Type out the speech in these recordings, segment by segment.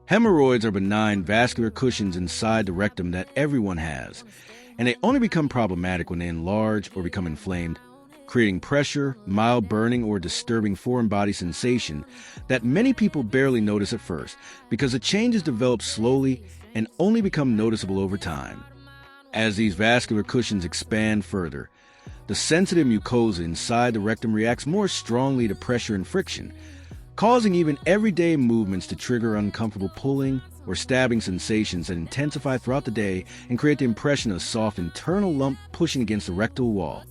Hemorrhoids are benign vascular cushions inside the rectum that everyone has, and they only become problematic when they enlarge or become inflamed, creating pressure, mild burning, or disturbing foreign body sensation that many people barely notice at first because the changes develop slowly and only become noticeable over time. As these vascular cushions expand further, the sensitive mucosa inside the rectum reacts more strongly to pressure and friction, causing even everyday movements to trigger uncomfortable pulling or stabbing sensations that intensify throughout the day and create the impression of a soft internal lump pushing against the rectal wall.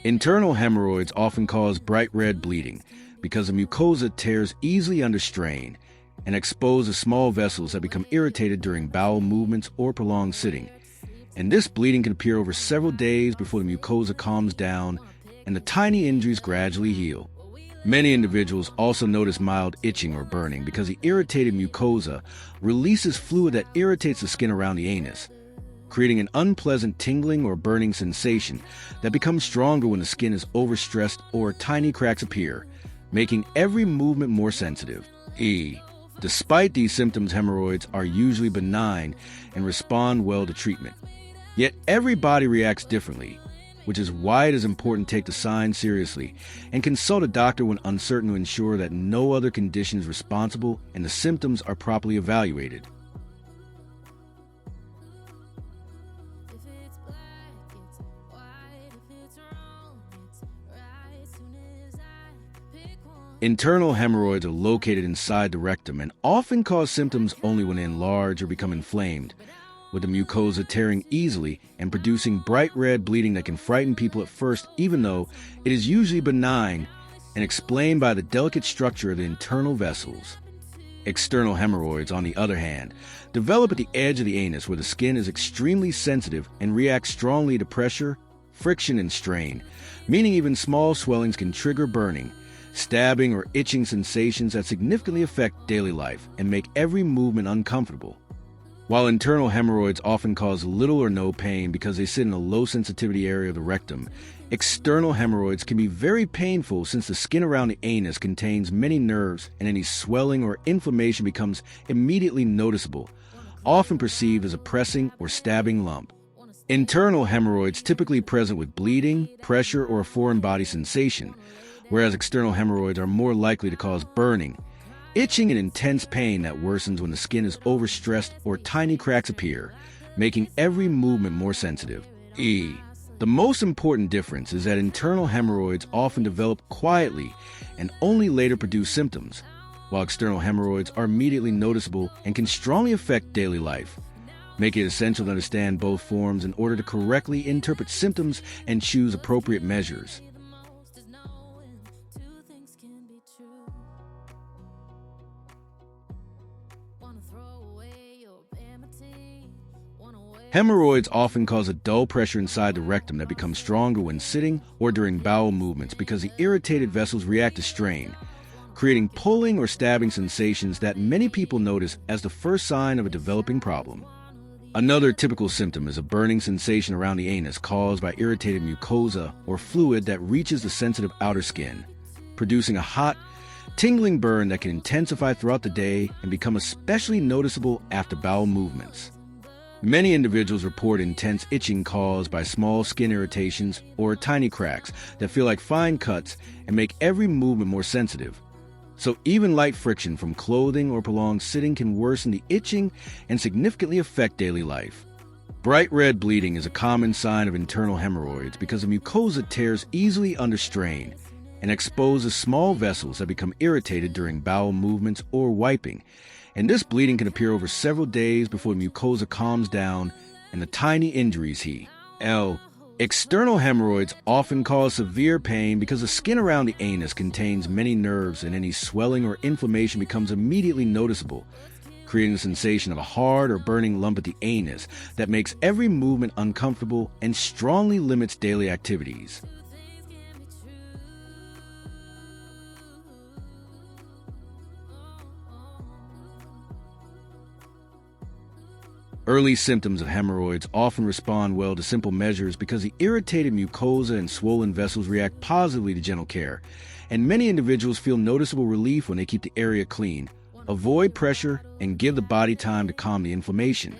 Internal hemorrhoids often cause bright red bleeding because the mucosa tears easily under strain and exposes small vessels that become irritated during bowel movements or prolonged sitting. And this bleeding can appear over several days before the mucosa calms down and the tiny injuries gradually heal. Many individuals also notice mild itching or burning because the irritated mucosa releases fluid that irritates the skin around the anus, creating an unpleasant tingling or burning sensation that becomes stronger when the skin is overstressed or tiny cracks appear, making every movement more sensitive. Despite these symptoms, hemorrhoids are usually benign and respond well to treatment. Yet every body reacts differently, which is why it is important to take the signs seriously and consult a doctor when uncertain to ensure that no other condition is responsible and the symptoms are properly evaluated. Internal hemorrhoids are located inside the rectum and often cause symptoms only when they enlarge or become inflamed, with the mucosa tearing easily and producing bright red bleeding that can frighten people at first, even though it is usually benign and explained by the delicate structure of the internal vessels. External hemorrhoids, on the other hand, develop at the edge of the anus where the skin is extremely sensitive and reacts strongly to pressure, friction, and strain, meaning even small swellings can trigger burning, stabbing, or itching sensations that significantly affect daily life and make every movement uncomfortable. While internal hemorrhoids often cause little or no pain because they sit in a low sensitivity area of the rectum, external hemorrhoids can be very painful since the skin around the anus contains many nerves and any swelling or inflammation becomes immediately noticeable, often perceived as a pressing or stabbing lump. Internal hemorrhoids typically present with bleeding, pressure, or a foreign body sensation, whereas external hemorrhoids are more likely to cause burning, itching, and intense pain that worsens when the skin is overstressed or tiny cracks appear, making every movement more sensitive. The most important difference is that internal hemorrhoids often develop quietly and only later produce symptoms, while external hemorrhoids are immediately noticeable and can strongly affect daily life, making it essential to understand both forms in order to correctly interpret symptoms and choose appropriate measures. Hemorrhoids often cause a dull pressure inside the rectum that becomes stronger when sitting or during bowel movements because the irritated vessels react to strain, creating pulling or stabbing sensations that many people notice as the first sign of a developing problem. Another typical symptom is a burning sensation around the anus caused by irritated mucosa or fluid that reaches the sensitive outer skin, producing a hot, tingling burn that can intensify throughout the day and become especially noticeable after bowel movements. Many individuals report intense itching caused by small skin irritations or tiny cracks that feel like fine cuts and make every movement more sensitive. So even light friction from clothing or prolonged sitting can worsen the itching and significantly affect daily life. Bright red bleeding is a common sign of internal hemorrhoids because the mucosa tears easily under strain and exposes small vessels that become irritated during bowel movements or wiping, and this bleeding can appear over several days before the mucosa calms down and the tiny injuries heal. External hemorrhoids often cause severe pain because the skin around the anus contains many nerves and any swelling or inflammation becomes immediately noticeable, creating the sensation of a hard or burning lump at the anus that makes every movement uncomfortable and strongly limits daily activities. Early symptoms of hemorrhoids often respond well to simple measures because the irritated mucosa and swollen vessels react positively to gentle care, and many individuals feel noticeable relief when they keep the area clean, Avoid pressure and give the body time to calm the inflammation.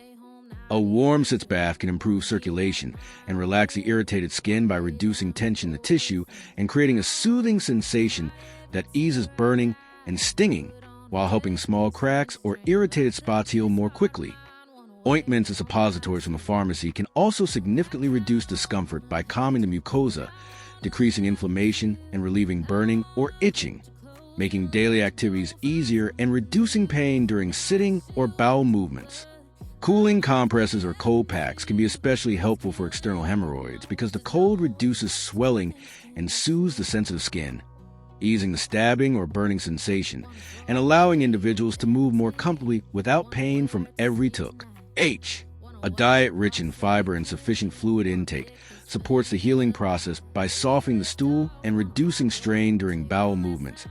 A warm sitz bath can improve circulation and relax the irritated skin by reducing tension in the tissue and creating a soothing sensation that eases burning and stinging while helping small cracks or irritated spots heal more quickly. Ointments and suppositories from a pharmacy can also significantly reduce discomfort by calming the mucosa, decreasing inflammation and relieving burning or itching, making daily activities easier and reducing pain during sitting or bowel movements. Cooling compresses or cold packs can be especially helpful for external hemorrhoids because the cold reduces swelling and soothes the sensitive skin, easing the stabbing or burning sensation and allowing individuals to move more comfortably without pain from every took. H. A diet rich in fiber and sufficient fluid intake supports the healing process by softening the stool and reducing strain during bowel movements,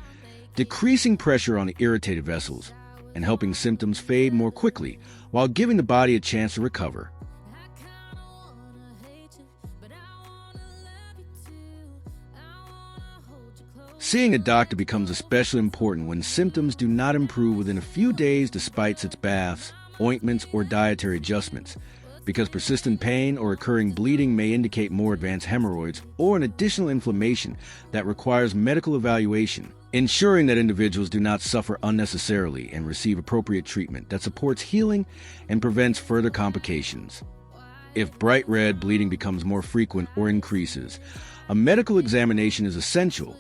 decreasing pressure on the irritated vessels, and helping symptoms fade more quickly while giving the body a chance to recover. Seeing a doctor becomes especially important when symptoms do not improve within a few days despite sitz baths, ointments, or dietary adjustments, because persistent pain or recurring bleeding may indicate more advanced hemorrhoids or an additional inflammation that requires medical evaluation. Ensuring that individuals do not suffer unnecessarily and receive appropriate treatment that supports healing and prevents further complications. If bright red bleeding becomes more frequent or increases, a medical examination is essential,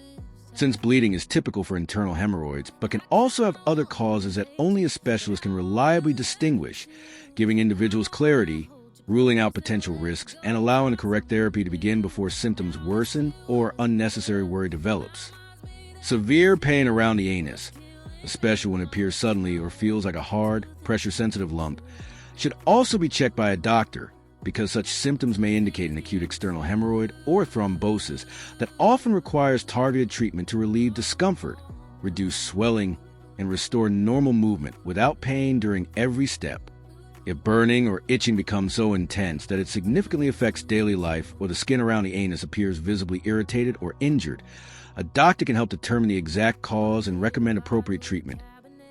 since bleeding is typical for internal hemorrhoids but can also have other causes that only a specialist can reliably distinguish, giving individuals clarity, ruling out potential risks, and allowing the correct therapy to begin before symptoms worsen or unnecessary worry develops. Severe pain around the anus, especially when it appears suddenly or feels like a hard, pressure-sensitive lump, should also be checked by a doctor because such symptoms may indicate an acute external hemorrhoid or thrombosis that often requires targeted treatment to relieve discomfort, reduce swelling, and restore normal movement without pain during every step. If burning or itching becomes so intense that it significantly affects daily life or the skin around the anus appears visibly irritated or injured, a doctor can help determine the exact cause and recommend appropriate treatment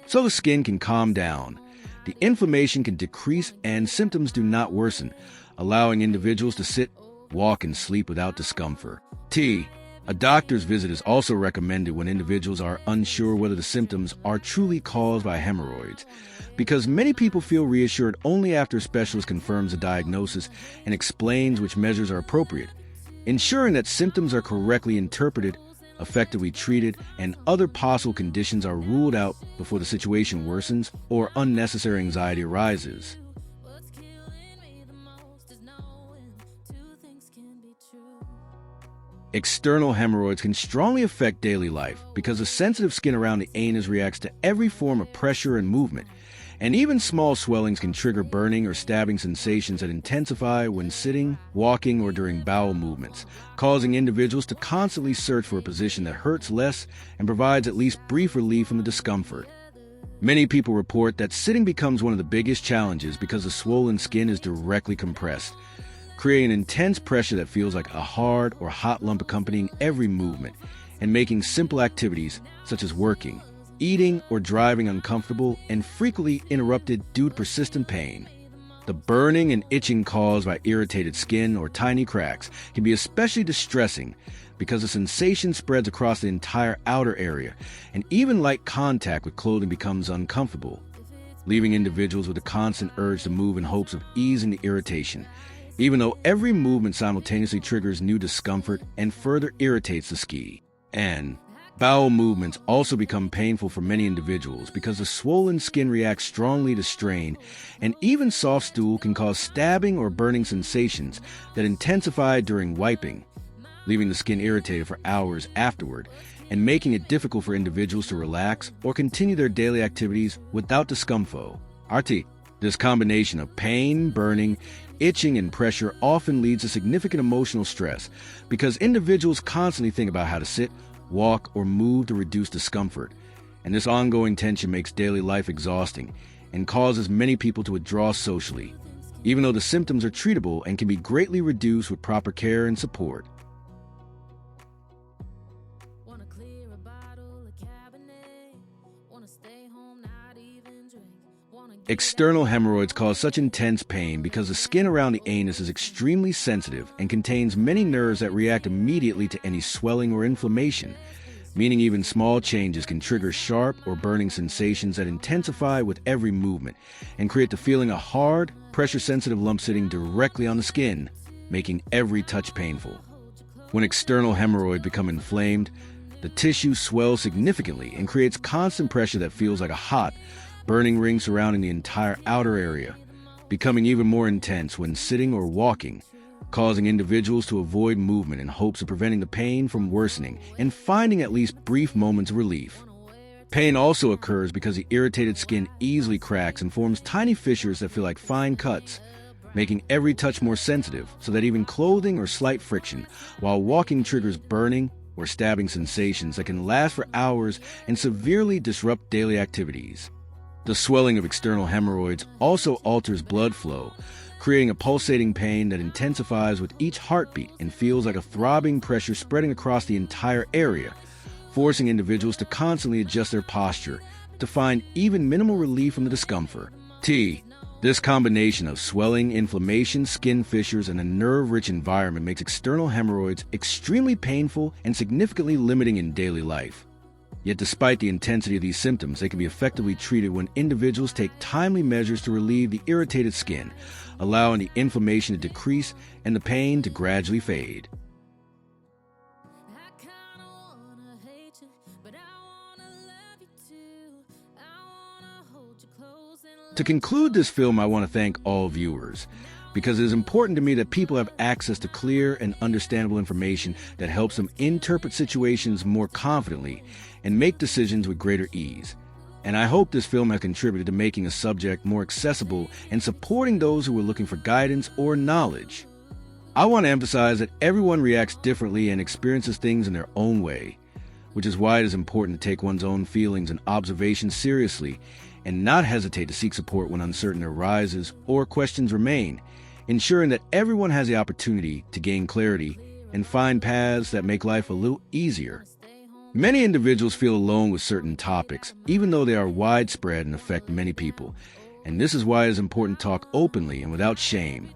so the skin can calm down, the inflammation can decrease, and symptoms do not worsen, allowing individuals to sit, walk, and sleep without discomfort. T. A doctor's visit is also recommended when individuals are unsure whether the symptoms are truly caused by hemorrhoids, because many people feel reassured only after a specialist confirms a diagnosis and explains which measures are appropriate. Ensuring that symptoms are correctly interpreted, effectively treated, and other possible conditions are ruled out before the situation worsens or unnecessary anxiety arises. External hemorrhoids can strongly affect daily life because the sensitive skin around the anus reacts to every form of pressure and movement, and even small swellings can trigger burning or stabbing sensations that intensify when sitting, walking, or during bowel movements, causing individuals to constantly search for a position that hurts less and provides at least brief relief from the discomfort. Many people report that sitting becomes one of the biggest challenges because the swollen skin is directly compressed, creating intense pressure that feels like a hard or hot lump accompanying every movement, and making simple activities such as working, eating, or driving uncomfortable and frequently interrupted due to persistent pain. The burning and itching caused by irritated skin or tiny cracks can be especially distressing because the sensation spreads across the entire outer area, and even light contact with clothing becomes uncomfortable, leaving individuals with a constant urge to move in hopes of easing the irritation, even though every movement simultaneously triggers new discomfort and further irritates the skin. And bowel movements also become painful for many individuals because the swollen skin reacts strongly to strain, and even soft stool can cause stabbing or burning sensations that intensify during wiping, leaving the skin irritated for hours afterward and making it difficult for individuals to relax or continue their daily activities without discomfort. RT. This combination of pain, burning, itching, and pressure often leads to significant emotional stress because individuals constantly think about how to sit, walk, or move to reduce discomfort, and this ongoing tension makes daily life exhausting and causes many people to withdraw socially, even though the symptoms are treatable and can be greatly reduced with proper care and support. External hemorrhoids cause such intense pain because the skin around the anus is extremely sensitive and contains many nerves that react immediately to any swelling or inflammation, meaning even small changes can trigger sharp or burning sensations that intensify with every movement and create the feeling of hard, pressure-sensitive lump sitting directly on the skin, making every touch painful. When external hemorrhoids become inflamed, the tissue swells significantly and creates constant pressure that feels like a hot, burning ring surrounding the entire outer area, becoming even more intense when sitting or walking, causing individuals to avoid movement in hopes of preventing the pain from worsening and finding at least brief moments of relief. Pain also occurs because the irritated skin easily cracks and forms tiny fissures that feel like fine cuts, making every touch more sensitive so that even clothing or slight friction while walking triggers burning or stabbing sensations that can last for hours and severely disrupt daily activities. The swelling of external hemorrhoids also alters blood flow, creating a pulsating pain that intensifies with each heartbeat and feels like a throbbing pressure spreading across the entire area, forcing individuals to constantly adjust their posture to find even minimal relief from the discomfort. This combination of swelling, inflammation, skin fissures, and a nerve-rich environment makes external hemorrhoids extremely painful and significantly limiting in daily life. Yet despite the intensity of these symptoms, they can be effectively treated when individuals take timely measures to relieve the irritated skin, allowing the inflammation to decrease and the pain to gradually fade. To conclude this film, I want to thank all viewers, because it is important to me that people have access to clear and understandable information that helps them interpret situations more confidently and make decisions with greater ease. And I hope this film has contributed to making a subject more accessible and supporting those who are looking for guidance or knowledge. I want to emphasize that everyone reacts differently and experiences things in their own way, which is why it is important to take one's own feelings and observations seriously and not hesitate to seek support when uncertainty arises or questions remain, ensuring that everyone has the opportunity to gain clarity and find paths that make life a little easier. Many individuals feel alone with certain topics, even though they are widespread and affect many people. And this is why it is important to talk openly and without shame,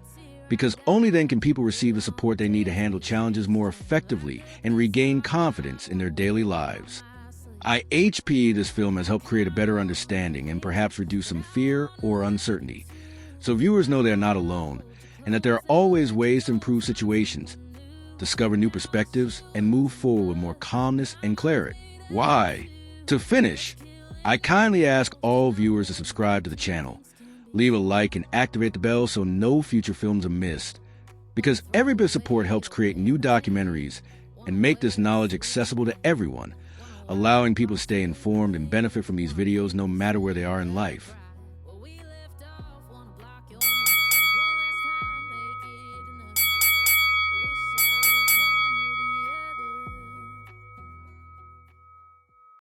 because only then can people receive the support they need to handle challenges more effectively and regain confidence in their daily lives. This film has helped create a better understanding and perhaps reduce some fear or uncertainty, so viewers know they are not alone and that there are always ways to improve situations, discover new perspectives, and move forward with more calmness and clarity. To finish, I kindly ask all viewers to subscribe to the channel, leave a like, and activate the bell so no future films are missed, because every bit of support helps create new documentaries and make this knowledge accessible to everyone, allowing people to stay informed and benefit from these videos no matter where they are in life.